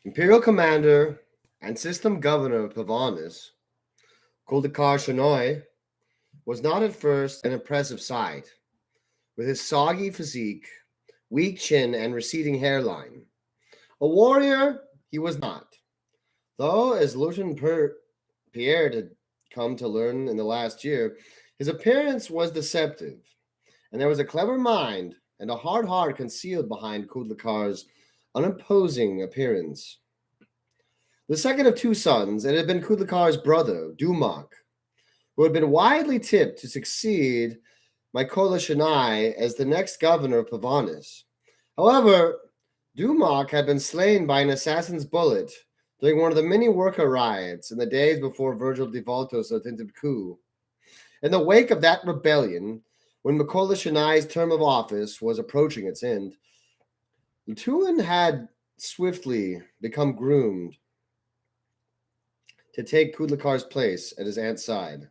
Imperial commander and system governor of Pavonis, Kuldakar Shanoy, was not at first an impressive sight, with his soggy physique, weak chin, and receding hairline. A warrior he was not, though, as Lieutenant Pierre had come to learn in the last year, his appearance was deceptive, and there was a clever mind and a hard heart concealed behind Kudlakar's unimposing appearance. The second of two sons, it had been Kudlakar's brother, Dumak, who had been widely tipped to succeed Mykola Shanai as the next governor of Pavanis. However, Dumak had been slain by an assassin's bullet during one of the many worker riots in the days before Virgil de Volto's attempted coup. In the wake of that rebellion, when Mykola Shanai's term of office was approaching its end, Lutuin had swiftly become groomed to take Kudlakar's place at his aunt's side.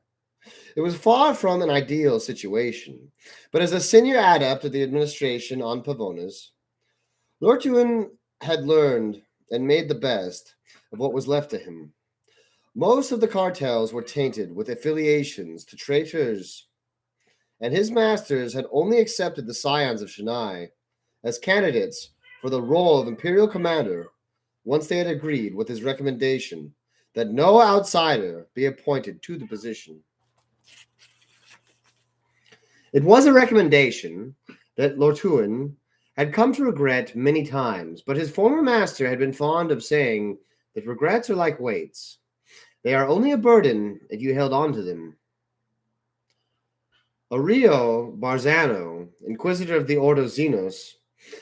It was far from an ideal situation, but as a senior adept of the administration on Pavonis, Lortuin had learned and made the best of what was left to him. Most of the cartels were tainted with affiliations to traitors, and his masters had only accepted the scions of Shanai as candidates for the role of imperial commander once they had agreed with his recommendation that no outsider be appointed to the position. It was a recommendation that Lortuin had come to regret many times, but his former master had been fond of saying that regrets are like weights. They are only a burden if you held on to them. Ario Barzano, inquisitor of the Ordo Xenos,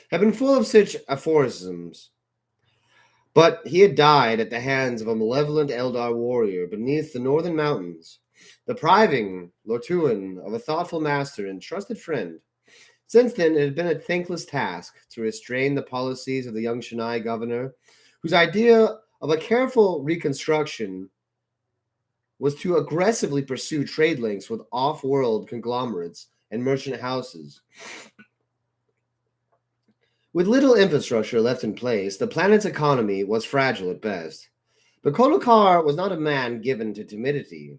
had been full of such aphorisms, but he had died at the hands of a malevolent Eldar warrior beneath the northern mountains, depriving Lortuin of a thoughtful master and trusted friend. Since then, it had been a thankless task to restrain the policies of the young Shanai governor, whose idea of a careful reconstruction was to aggressively pursue trade links with off-world conglomerates and merchant houses. With little infrastructure left in place, the planet's economy was fragile at best. But Kolokar was not a man given to timidity,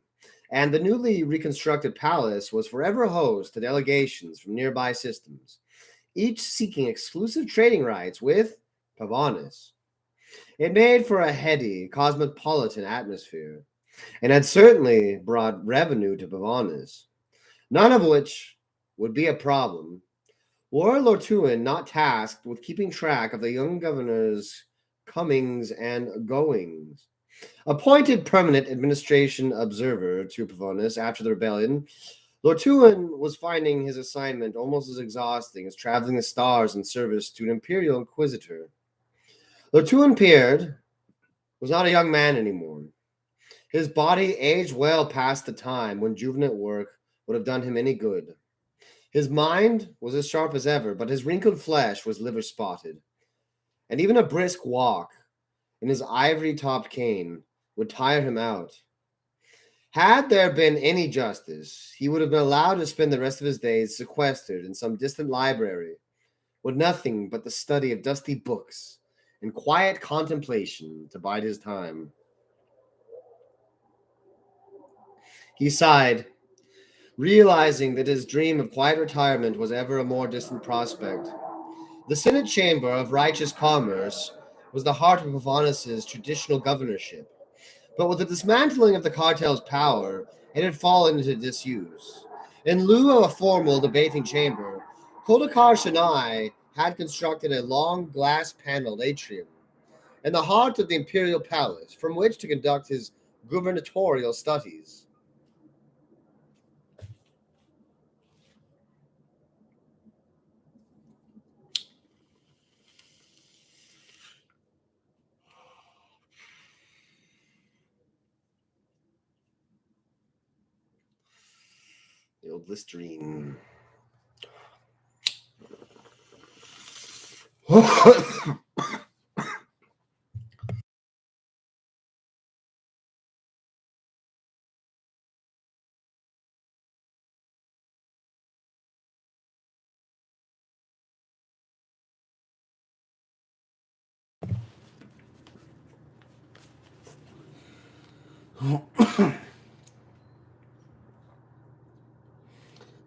and the newly reconstructed palace was forever host to delegations from nearby systems, each seeking exclusive trading rights with Pavonis. It made for a heady, cosmopolitan atmosphere, and had certainly brought revenue to Pavonis, none of which would be a problem were Lortuin not tasked with keeping track of the young governor's comings and goings. Appointed permanent administration observer to Pavonis after the rebellion, Lortuin was finding his assignment almost as exhausting as traveling the stars in service to an imperial inquisitor. Lortuin Pierd was not a young man anymore. His body aged well past the time when juvenile work would have done him any good. His mind was as sharp as ever, but his wrinkled flesh was liver spotted, and even a brisk walk in his ivory topped cane would tire him out. Had there been any justice, he would have been allowed to spend the rest of his days sequestered in some distant library with nothing but the study of dusty books and quiet contemplation to bide his time. He sighed, realizing that his dream of quiet retirement was ever a more distant prospect. The Senate Chamber of Righteous Commerce was the heart of Pavonis' traditional governorship, but with the dismantling of the cartel's power, it had fallen into disuse. In lieu of a formal debating chamber, Kodakar Shanai had constructed a long glass-paneled atrium in the heart of the imperial palace from which to conduct his gubernatorial studies. The old Listerine.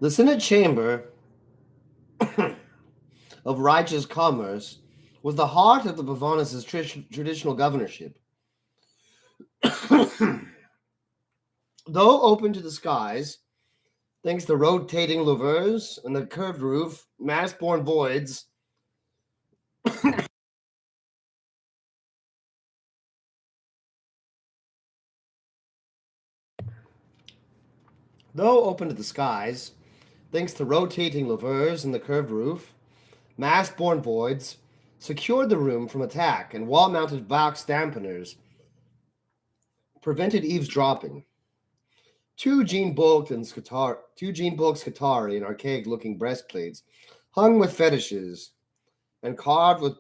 The Senate chamber of righteous commerce was the heart of the Pavonis' traditional governorship. Though open to the skies, thanks to rotating louvers and the curved roof, mass-borne voids, though open to the skies, thanks to rotating louvers and the curved roof, mass-borne voids secured the room from attack, and wall-mounted box dampeners prevented eavesdropping. Two Gene Bulk's Qatari and archaic-looking breastplates, hung with fetishes and carved with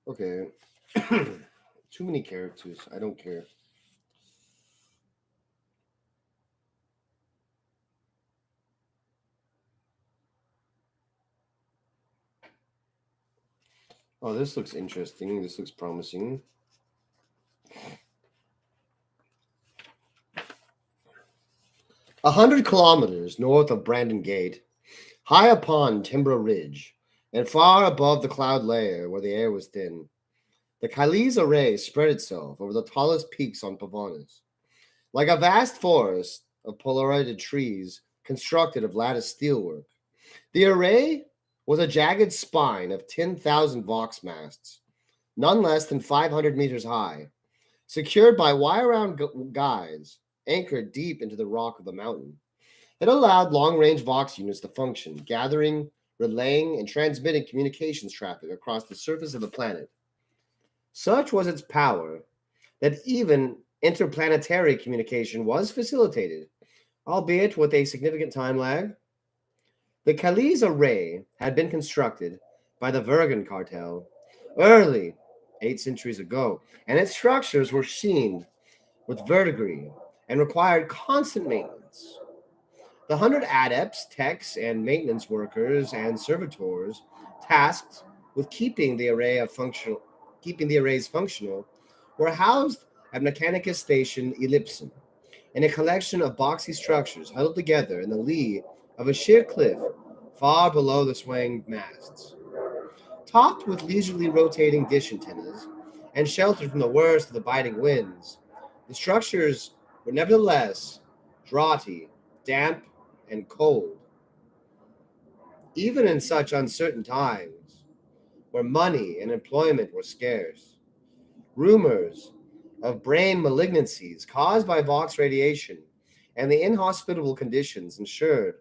Okay, too many characters. I don't care. Oh, this looks interesting. This looks promising. 100 kilometers north of Brandon Gate, high upon Timbra Ridge, and far above the cloud layer where the air was thin, the Kali's array spread itself over the tallest peaks on Pavonis. Like a vast forest of polarized trees constructed of lattice steelwork, the array was a jagged spine of 10,000 Vox masts, none less than 500 meters high, secured by wire-wound guys anchored deep into the rock of the mountain. It allowed long-range Vox units to function, gathering, relaying, and transmitting communications traffic across the surface of the planet. Such was its power that even interplanetary communication was facilitated, albeit with a significant time lag. The Kali's array had been constructed by the Vergen cartel early 8 centuries ago, and its structures were sheened with verdigris and required constant maintenance. The 100 adepts, techs, and maintenance workers and servitors tasked with keeping the arrays functional were housed at Mechanicus Station Ellipsen, in a collection of boxy structures huddled together in the lee of a sheer cliff far below the swaying masts. Topped with leisurely rotating dish antennas and sheltered from the worst of the biting winds, the structures were nevertheless draughty, damp, and cold, even in such uncertain times where money and employment were scarce. Rumors of brain malignancies caused by Vox radiation and the inhospitable conditions ensured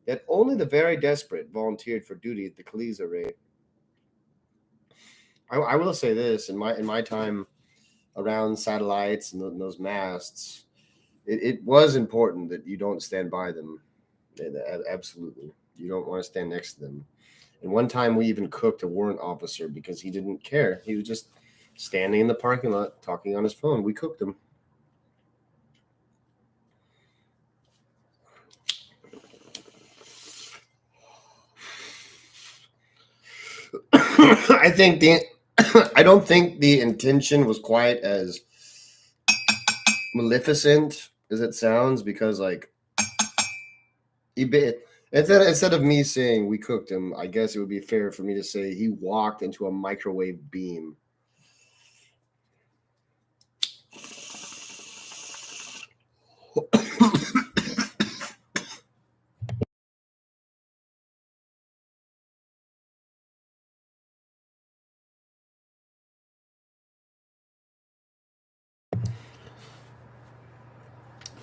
that only the very desperate volunteered for duty at the Kali's array. I will say this: in my time around satellites and those masts, it was important that you don't stand by them. Absolutely, you don't want to stand next to them. And one time we even cooked a warrant officer because he didn't care. He was just standing in the parking lot talking on his phone. We cooked him. I think the I don't think the intention was quite as maleficent as it sounds because like he bit instead of me saying we cooked him, I guess it would be fair for me to say he walked into a microwave beam.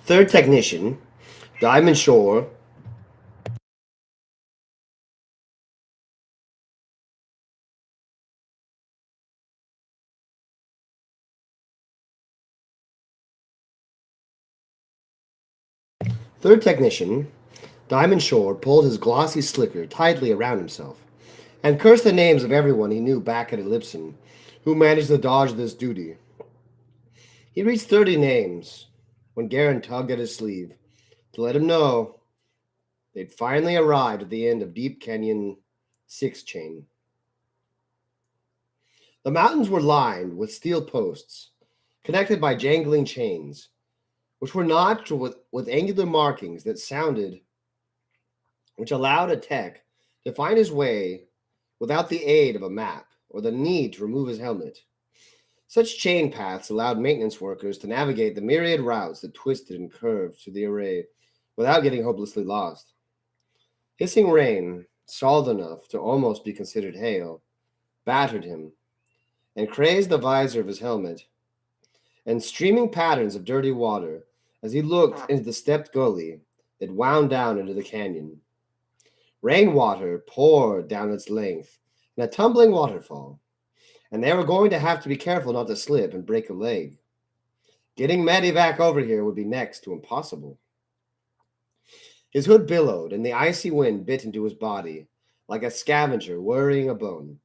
Third technician, Diamond Shore. Third technician, Diamond Shore pulled his glossy slicker tightly around himself and cursed the names of everyone he knew back at Ellipsen who managed to dodge this duty. He reached 30 names when Garen tugged at his sleeve to let him know they'd finally arrived at the end of Deep Canyon 6 chain. The mountains were lined with steel posts, connected by jangling chains, which were notched with angular markings which allowed a tech to find his way without the aid of a map or the need to remove his helmet. Such chain paths allowed maintenance workers to navigate the myriad routes that twisted and curved through the array without getting hopelessly lost. Hissing rain, solid enough to almost be considered hail, battered him and crazed the visor of his helmet, and streaming patterns of dirty water as he looked into the stepped gully that wound down into the canyon. Rainwater poured down its length in a tumbling waterfall, and they were going to have to be careful not to slip and break a leg. Getting Medivac over here would be next to impossible. His hood billowed, and the icy wind bit into his body like a scavenger worrying a bone,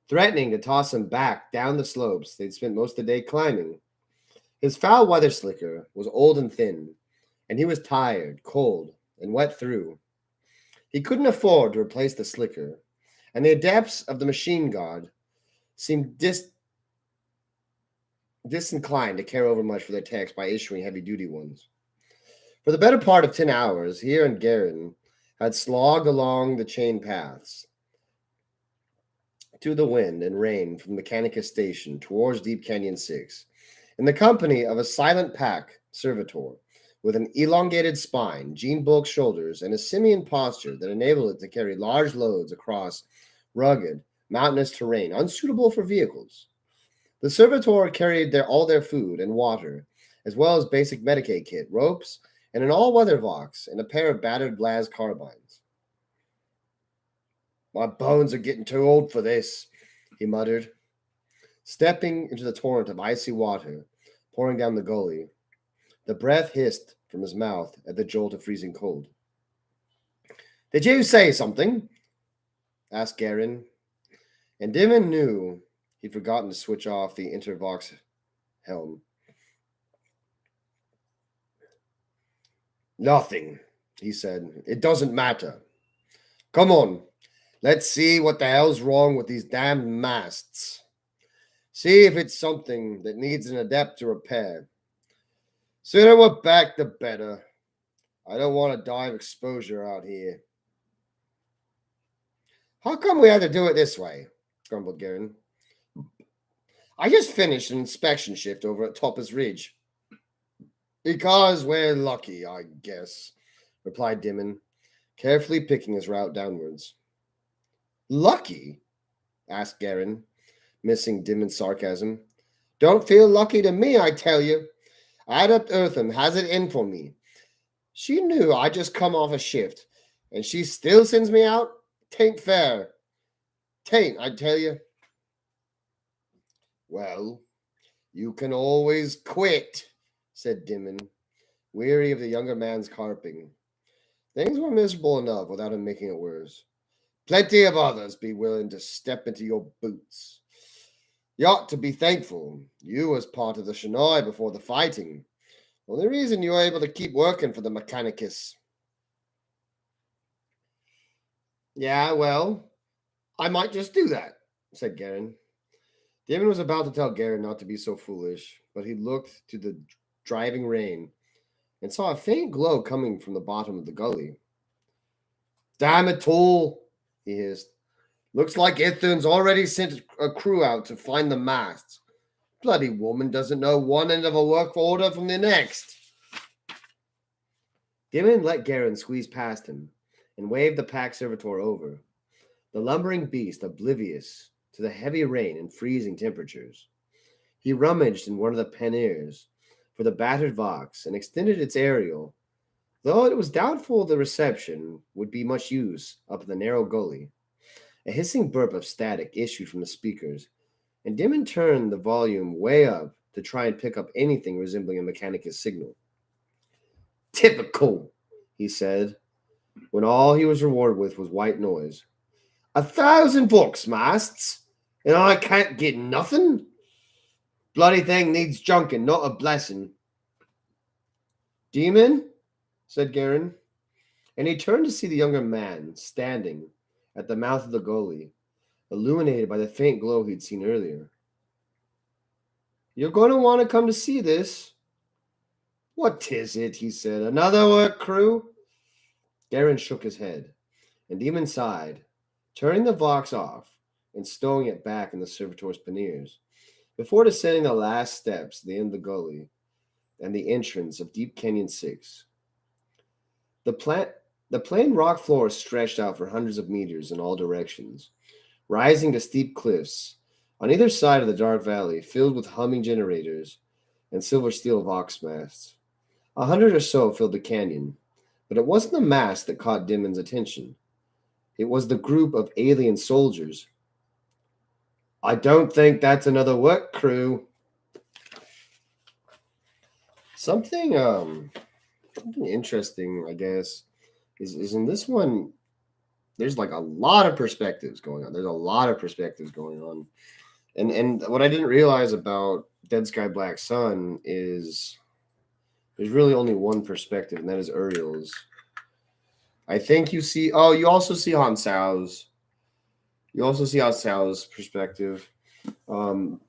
threatening to toss him back down the slopes they'd spent most of the day climbing. His foul weather slicker was old and thin, and he was tired, cold, and wet through. He couldn't afford to replace the slicker, and the adepts of the machine god seemed disinclined to care over much for their techs by issuing heavy-duty ones. For the better part of 10 hours, he and Garen had slogged along the chain paths to the wind and rain from Mechanicus Station towards Deep Canyon 6, in the company of a silent pack servitor with an elongated spine, jean-bulk shoulders, and a simian posture that enabled it to carry large loads across rugged, mountainous terrain unsuitable for vehicles. The servitor carried all their food and water, as well as basic Medicaid kit, ropes, and an all-weather Vox and a pair of battered Glas carbines. "My bones are getting too old for this," he muttered, stepping into the torrent of icy water pouring down the gully. The breath hissed from his mouth at the jolt of freezing cold. "Did you say something?" asked Garen, and Dimon knew he'd forgotten to switch off the Intervox helm. "Nothing," he said. "It doesn't matter. Come on, let's see what the hell's wrong with these damned masts. See if it's something that needs an adept to repair. Sooner we're back, the better. I don't want to die of exposure out here." "How come we had to do it this way?" grumbled Garen. "I just finished an inspection shift over at Topaz Ridge." "Because we're lucky, I guess," replied Dimon, carefully picking his route downwards. "Lucky?" asked Garen, missing Dimon's sarcasm. "Don't feel lucky to me, I tell you. Adept Eartham has it in for me. She knew I just come off a shift, and she still sends me out? Tain't fair. Tain't, I tell you." "Well, you can always quit," said Dimon, weary of the younger man's carping. Things were miserable enough without him making it worse. "Plenty of others be willing to step into your boots. You ought to be thankful. You was part of the Shanoi before the fighting. Only reason you were able to keep working for the Mechanicus." "Yeah, well, I might just do that," said Garen. Damon was about to tell Garen not to be so foolish, but he looked to the driving rain and saw a faint glow coming from the bottom of the gully. "Damn it, Tool," he hissed. "Looks like Ithun's already sent a crew out to find the masts. Bloody woman doesn't know one end of a work order from the next." Dimon let Garen squeeze past him and waved the pack servitor over, the lumbering beast oblivious to the heavy rain and freezing temperatures. He rummaged in one of the panniers for the battered Vox and extended its aerial, though it was doubtful the reception would be much use up the narrow gully. A hissing burp of static issued from the speakers, and Dimon turned the volume way up to try and pick up anything resembling a Mechanicus signal. "Typical," he said, when all he was rewarded with was white noise. 1,000 Vox masts, and I can't get nothing? Bloody thing needs junking, not a blessing." "Demon?" said Garen, and he turned to see the younger man standing at the mouth of the gully, illuminated by the faint glow he'd seen earlier. You're going to want to come to see this. What is it? He said. Another work crew? Garen shook his head, and Demon sighed, turning the Vox off and stowing it back in the servitor's panniers. Before descending the last steps, the end of the gully, and the entrance of Deep Canyon 6. The, pla- the plain rock floor stretched out for hundreds of meters in all directions, rising to steep cliffs on either side of the dark valley filled with humming generators and silver steel Vox masts. 100 or so filled the canyon, but it wasn't the mast that caught Dimon's attention. It was the group of alien soldiers. I don't think that's another work crew. Something something interesting, I guess, is in this one. There's like a lot of perspectives going on. There's a lot of perspectives going on, and what I didn't realize about Dead Sky Black Sun is there's really only one perspective, and that is Uriel's. I think you see. Oh, you also see Han Sao's. You also see Han Sao's perspective. Um,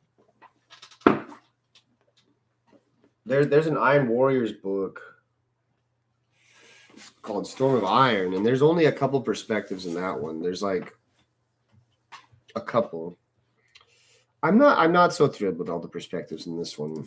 there's an Iron Warriors book called Storm of Iron, and there's only a couple perspectives in that one. There's like a couple. I'm not so thrilled with all the perspectives in this one.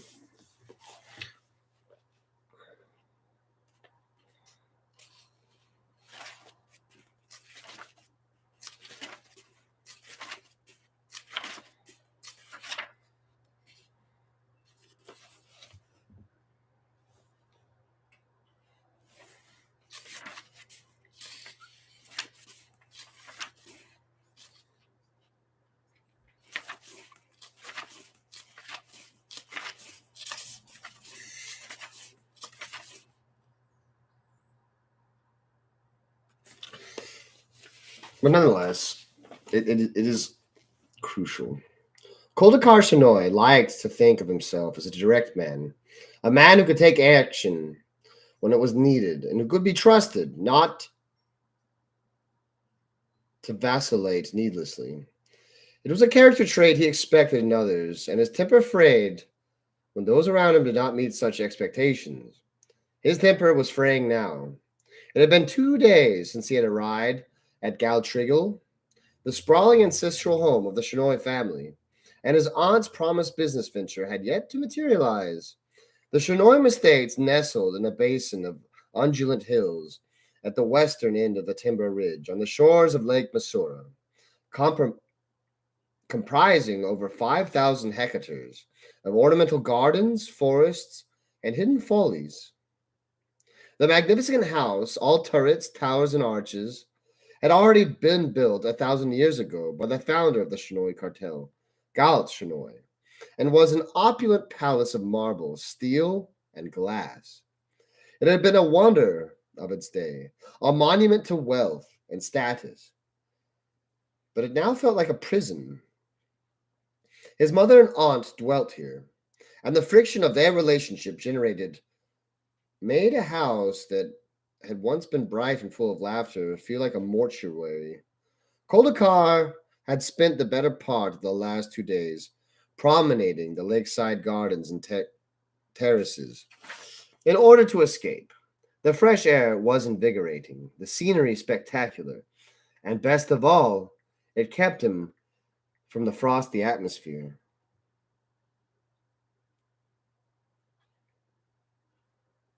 But nonetheless, it is crucial. Koldakar Shinoy liked to think of himself as a direct man, a man who could take action when it was needed and who could be trusted not to vacillate needlessly. It was a character trait he expected in others, and his temper frayed when those around him did not meet such expectations. His temper was fraying now. It had been 2 days since he had arrived at Galtrigel, the sprawling ancestral home of the Shinoy family, and his aunt's promised business venture had yet to materialize. The Shinoy estates nestled in a basin of undulant hills at the western end of the Timber Ridge on the shores of Lake Missouri, compr- comprising over 5,000 hectares of ornamental gardens, forests, and hidden follies. The magnificent house, all turrets, towers, and arches, had already been built 1,000 years ago by the founder of the Shinoy cartel, Galt Shinoy, and was an opulent palace of marble, steel, and glass. It had been a wonder of its day, a monument to wealth and status, but it now felt like a prison. His mother and aunt dwelt here, and the friction of their relationship generated made a house that had once been bright and full of laughter feel like a mortuary. Koldakar had spent the better part of the last 2 days promenading the lakeside gardens and terraces in order to escape. The fresh air was invigorating, the scenery spectacular, and best of all, it kept him from the frosty atmosphere.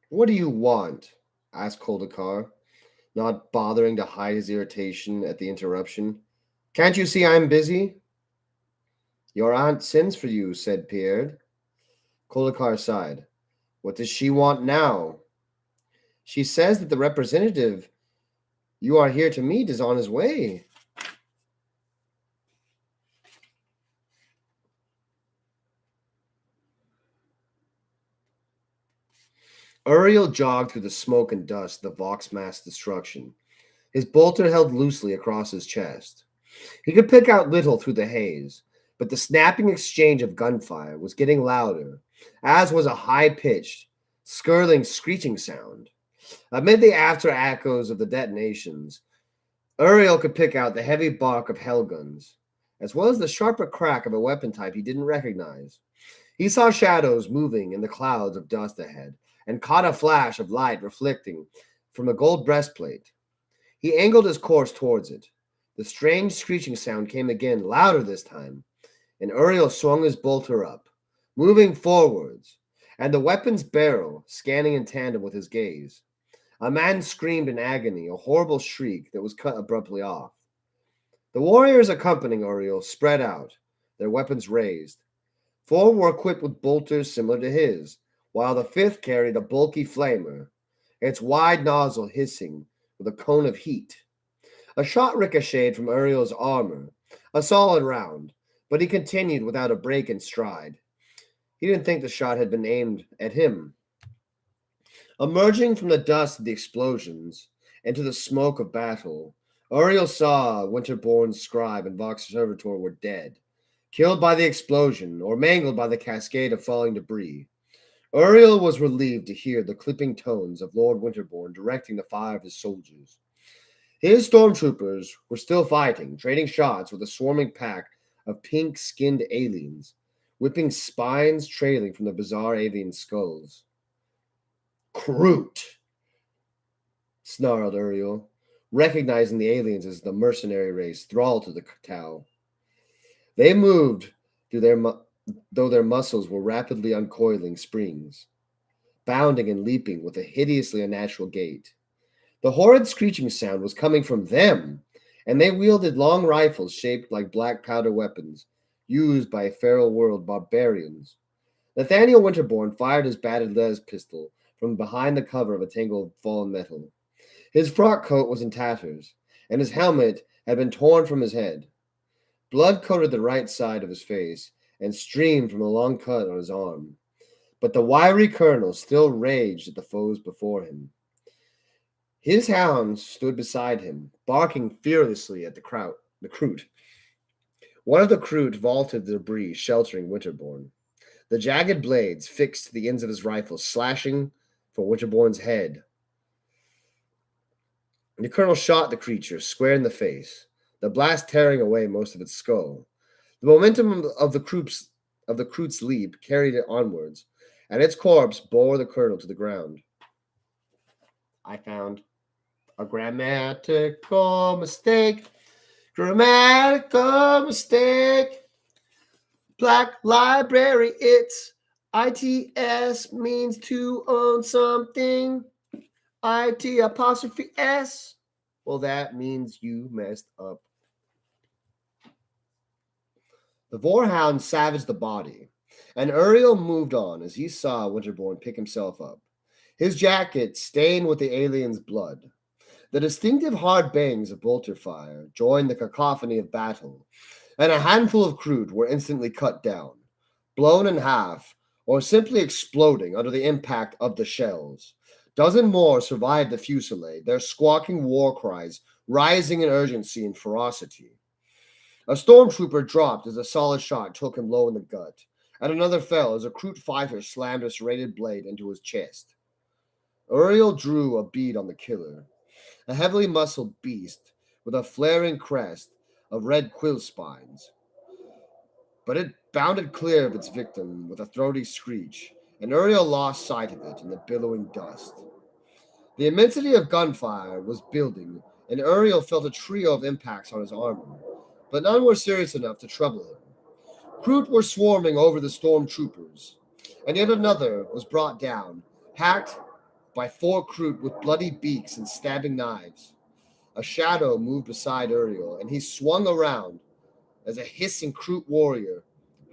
What do you want? Asked Koldakar, not bothering to hide his irritation at the interruption. Can't you see I'm busy? Your aunt sends for you, said Pierre. Koldakar sighed. What does she want now? She says that the representative you are here to meet is on his way. Uriel jogged through the smoke and dust of the Vox mass destruction, his bolter held loosely across his chest. He could pick out little through the haze, but the snapping exchange of gunfire was getting louder, as was a high pitched, skirling, screeching sound. Amid the after echoes of the detonations, Uriel could pick out the heavy bark of hell guns, as well as the sharper crack of a weapon type he didn't recognize. He saw shadows moving in the clouds of dust ahead and caught a flash of light reflecting from a gold breastplate. He angled his course towards it. The strange screeching sound came again, louder this time, and Uriel swung his bolter up, moving forwards, and the weapon's barrel scanning in tandem with his gaze. A man screamed in agony, a horrible shriek that was cut abruptly off. The warriors accompanying Uriel spread out, their weapons raised. Four were equipped with bolters similar to his, while the fifth carried a bulky flamer, its wide nozzle hissing with a cone of heat. A shot ricocheted from Uriel's armor, a solid round, but he continued without a break in stride. He didn't think the shot had been aimed at him. Emerging from the dust of the explosions into the smoke of battle, Uriel saw Winterborn's scribe and Vox Servitor were dead, killed by the explosion or mangled by the cascade of falling debris. Uriel was relieved to hear the clipping tones of Lord Winterborn directing the fire of his soldiers. His stormtroopers were still fighting, trading shots with a swarming pack of pink-skinned aliens, whipping spines trailing from the bizarre avian skulls. Kroot! Snarled Uriel, recognizing the aliens as the mercenary race thrall to the Tau. They moved though their muscles were rapidly uncoiling springs, bounding and leaping with a hideously unnatural gait. The horrid screeching sound was coming from them, and they wielded long rifles shaped like black powder weapons used by feral world barbarians. Nathaniel Winterborn fired his battered les pistol from behind the cover of a tangle of fallen metal. His frock coat was in tatters, and his helmet had been torn from his head. Blood coated the right side of his face and streamed from a long cut on his arm. But the wiry colonel still raged at the foes before him. His hounds stood beside him, barking fearlessly at the Kroot. One of the Kroot vaulted the debris sheltering Winterborn. The jagged blades fixed to the ends of his rifle, slashing for Winterborn's head. The colonel shot the creature square in the face, the blast tearing away most of its skull. The momentum of the Kroot's leap carried it onwards, and its corpse bore the colonel to the ground. I found a grammatical mistake. Grammatical mistake. Black library, it's ITS means to own something. IT apostrophe S. Well, that means you messed up. The Vorhound savaged the body, and Uriel moved on as he saw Winterborn pick himself up, his jacket stained with the alien's blood. The distinctive hard bangs of bolter fire joined the cacophony of battle, and a handful of Kroot were instantly cut down, blown in half, or simply exploding under the impact of the shells. Dozen more survived the fusillade, their squawking war cries rising in urgency and ferocity. A stormtrooper dropped as a solid shot took him low in the gut, and another fell as a Kroot fighter slammed a serrated blade into his chest. Uriel drew a bead on the killer, a heavily muscled beast with a flaring crest of red quill spines. But it bounded clear of its victim with a throaty screech, and Uriel lost sight of it in the billowing dust. The immensity of gunfire was building, and Uriel felt a trio of impacts on his armor, but none were serious enough to trouble him. Kroot were swarming over the stormtroopers, and yet another was brought down, hacked by four Kroot with bloody beaks and stabbing knives. A shadow moved beside Uriel, and he swung around as a hissing Kroot warrior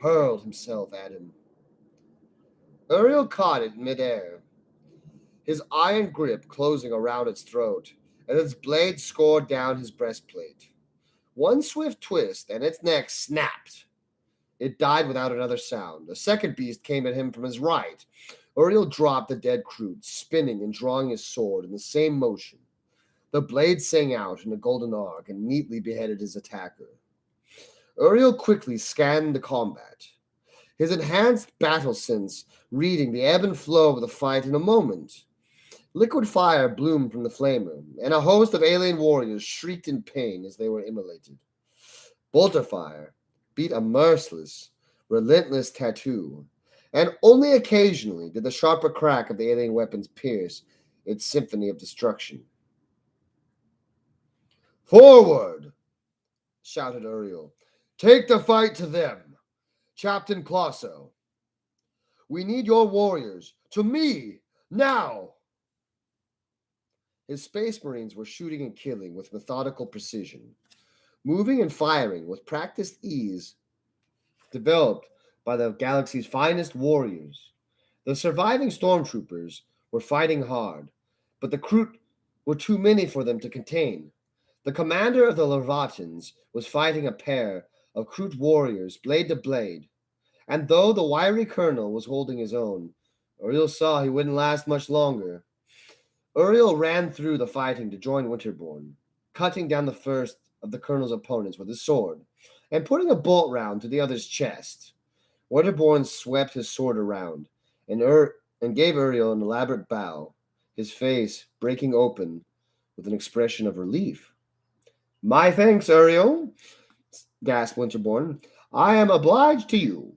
hurled himself at him. Uriel caught it in midair, his iron grip closing around its throat, and its blade scored down his breastplate. One swift twist, and its neck snapped. It died without another sound. A second beast came at him from his right. Uriel dropped the dead Kroot, spinning and drawing his sword in the same motion. The blade sang out in a golden arc and neatly beheaded his attacker. Uriel quickly scanned the combat, his enhanced battle sense reading the ebb and flow of the fight in a moment. Liquid fire bloomed from the flamer, and a host of alien warriors shrieked in pain as they were immolated. Bolter fire beat a merciless, relentless tattoo, and only occasionally did the sharper crack of the alien weapons pierce its symphony of destruction. "Forward!" shouted Uriel. "Take the fight to them! Captain Colosso, we need your warriors! To me! Now!" His space marines were shooting and killing with methodical precision, moving and firing with practiced ease developed by the galaxy's finest warriors. The surviving stormtroopers were fighting hard, but the Kroot were too many for them to contain. The commander of the Leviathans was fighting a pair of Kroot warriors blade to blade, and though the wiry colonel was holding his own, Uriel saw he wouldn't last much longer. Uriel ran through the fighting to join Winterborn, cutting down the first of the colonel's opponents with his sword, and putting a bolt round to the other's chest. Winterborn swept his sword around, and gave Uriel an elaborate bow, his face breaking open with an expression of relief. "My thanks, Uriel," gasped Winterborn. "I am obliged to you.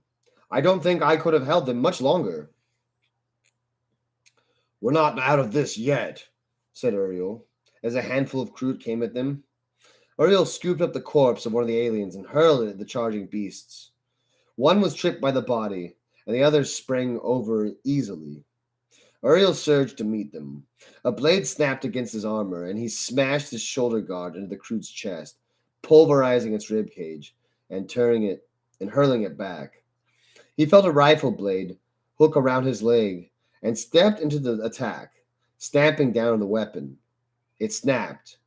I don't think I could have held them much longer." "We're not out of this yet," said Uriel, as a handful of Kroot came at them. Uriel scooped up the corpse of one of the aliens and hurled it at the charging beasts. One was tripped by the body, and the others sprang over easily. Uriel surged to meet them. A blade snapped against his armor, and he smashed his shoulder guard into the Kroot's chest, pulverizing its rib cage and hurling it back. He felt a rifle blade hook around his leg and stepped into the attack, stamping down on the weapon. It snapped,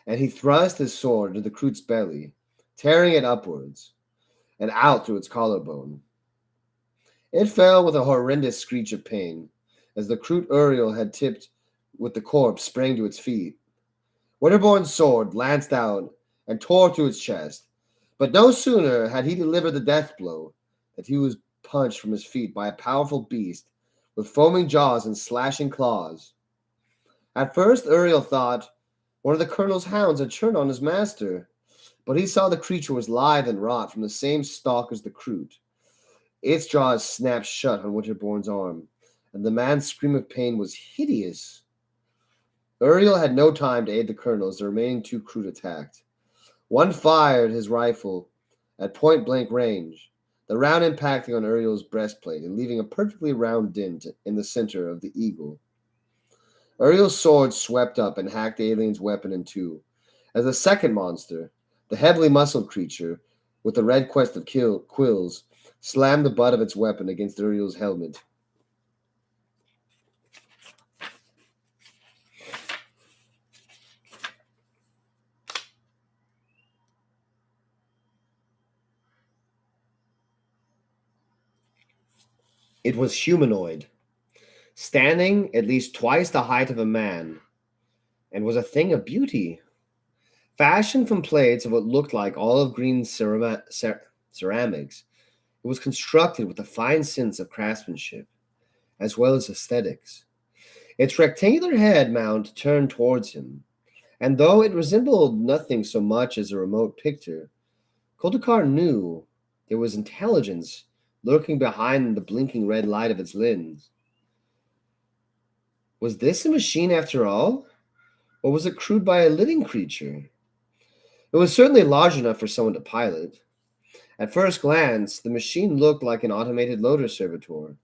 and he thrust his sword into the Kroot's belly, tearing it upwards and out through its collarbone. It fell with a horrendous screech of pain, as the Kroot Uriel had tipped with the corpse sprang to its feet. Winterborn's sword lanced out and tore through its chest, but no sooner had he delivered the death blow than he was punched from his feet by a powerful beast with foaming jaws and slashing claws. At first, Uriel thought one of the colonel's hounds had turned on his master, but he saw the creature was lithe and wrought from the same stock as the Kroot. Its jaws snapped shut on Winterborn's arm, and the man's scream of pain was hideous. Uriel had no time to aid the colonel as the remaining two Kroot attacked. One fired his rifle at point-blank range, the round impacting on Uriel's breastplate and leaving a perfectly round dent in the center of the eagle. Uriel's sword swept up and hacked the alien's weapon in two, as the second monster, the heavily muscled creature with the red crest of quills, slammed the butt of its weapon against Uriel's helmet. It was humanoid, standing at least twice the height of a man, and was a thing of beauty. Fashioned from plates of what looked like olive green ceramics, it was constructed with a fine sense of craftsmanship, as well as aesthetics. Its rectangular head mount turned towards him, and though it resembled nothing so much as a remote picture, Koldakar knew there was intelligence lurking behind the blinking red light of its lens. Was this a machine after all? Or was it crewed by a living creature? It was certainly large enough for someone to pilot. At first glance, the machine looked like an automated loader servitor.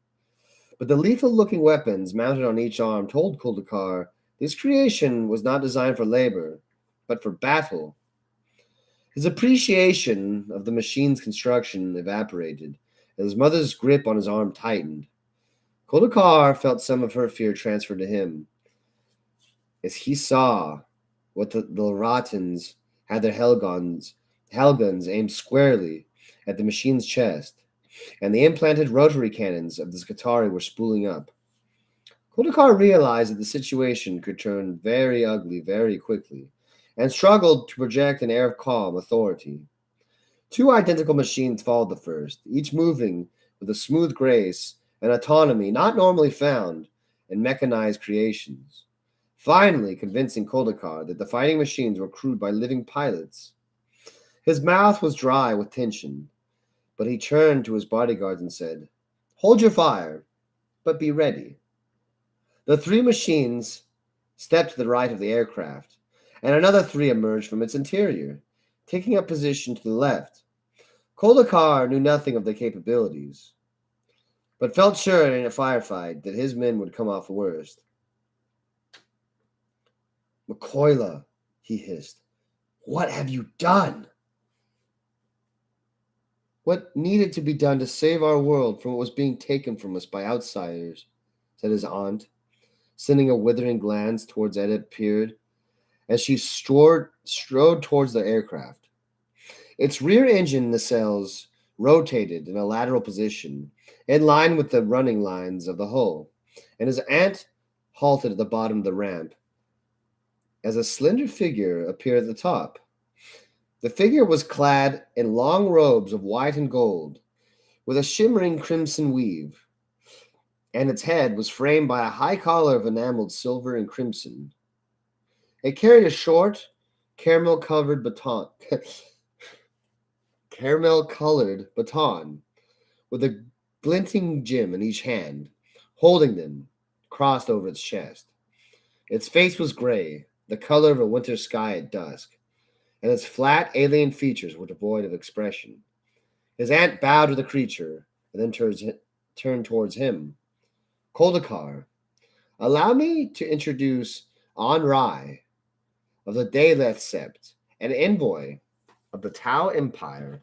But the lethal-looking weapons mounted on each arm told Koldakar this creation was not designed for labor, but for battle. His appreciation of the machine's construction evaporated as his mother's grip on his arm tightened. Koldakar felt some of her fear transferred to him, as he saw what the Leviathans had their Helguns aimed squarely at the machine's chest, and the implanted rotary cannons of the Skitarii were spooling up. Koldakar realized that the situation could turn very ugly very quickly, and struggled to project an air of calm authority. Two identical machines followed the first, each moving with a smooth grace and autonomy not normally found in mechanized creations, finally convincing Koldakar that the fighting machines were crewed by living pilots. His mouth was dry with tension, but he turned to his bodyguards and said, Hold your fire, but be ready. The three machines stepped to the right of the aircraft, and another three emerged from its interior, taking up position to the left. Kolakar knew nothing of their capabilities, but felt sure in a firefight that his men would come off worst. "Makoila," he hissed, "what have you done?" "What needed to be done to save our world from what was being taken from us by outsiders," said his aunt, sending a withering glance towards Edith Peard as she strode towards the aircraft. Its rear engine nacelles rotated in a lateral position, in line with the running lines of the hull, and his aunt halted at the bottom of the ramp as a slender figure appeared at the top. The figure was clad in long robes of white and gold, with a shimmering crimson weave, and its head was framed by a high collar of enameled silver and crimson. It carried a short, caramel-covered baton, caramel-colored baton, with a glinting gem in each hand, holding them crossed over its chest. Its face was gray, the color of a winter sky at dusk, and its flat, alien features were devoid of expression. His aunt bowed to the creature and then turned towards him. "Koldakar, allow me to introduce An Rai of the Daleth Sept, an envoy of the Tau Empire."